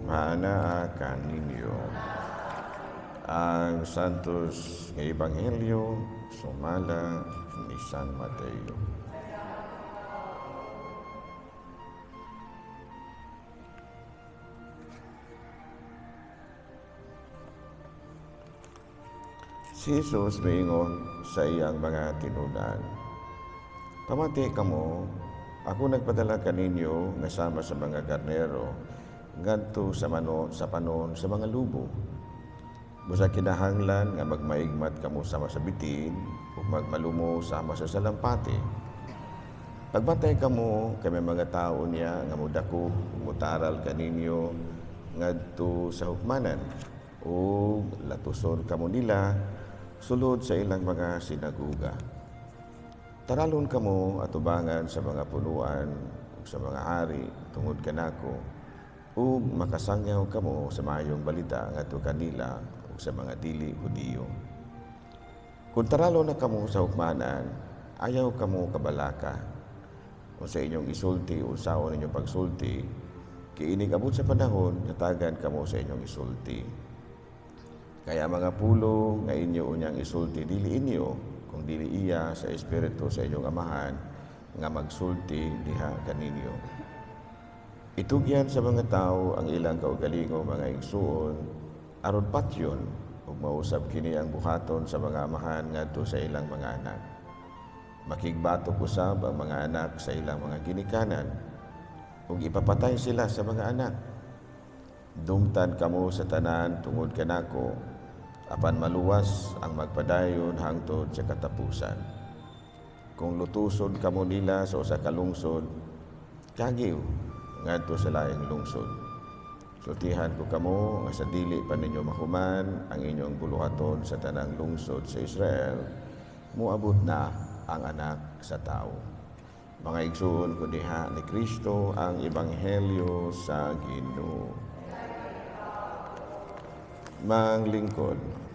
manaa kaninyo. Ang Santos nga Ebanghelyo sumala ni San Mateo. Si Jesus miingon sa iyang mga tinunan, "Pamati kamo, ako nagpadala kaninyo nga sama sa mga karnero, ngadto sa panon sa mga lubo. Busa kinahanglan nga magmaigmat kamo sama sa bitin, ug magmalumo sama sa salampati. Pagbatay kamo kami mga tao niya nga mudako ug mutaral kaninyo ngadto sa hukmanan, ug latuson kamo nila sulod sa ilang mga sinaguga. Taralon kamo atubangan sa mga punuan ug sa mga hari tungod kanako, ug makasangyaw kamo sa maayong balita ngadto kanila ug sa mga dili Hudiyo. Kung taralon na kamo sa hukmanan, ayaw kamo kabalaka. Kung sa inyong isulti o usaon inyong pagsulti, kiinig abot sa panahon natagan kamo sa inyong isulti. Kaya mga pulo nga inyo unyang isulti dili inyo, kung dili iya sa Espiritu sa inyong amahan nga magsulti diha kaninyo. Itugyan sa mga tao ang ilang kaugalingo mga igsuon aron patyon ug mausab kini ang buhaton sa mga amahan ngadto sa ilang mga anak. Makigbatok usab ang mga anak sa ilang mga ginikanan ug ipapatay sila sa mga anak. Dungtan kamo sa tanan tungod kanako, apan maluwas ang magpadayon hangtod sa katapusan. Kung lutuson kamo nila sa usa ka lungsod, kagiw ngadto sa laing lungsod. Sultihan ko kamo nga sa dili pa ninyo mahuman ang inyong buluhaton sa tanang lungsod sa Israel, muabot na ang Anak sa Tao." Mga igsuon ko diha ni Kristo ang Ebanghelyo sa Ginoo. Manglingkod.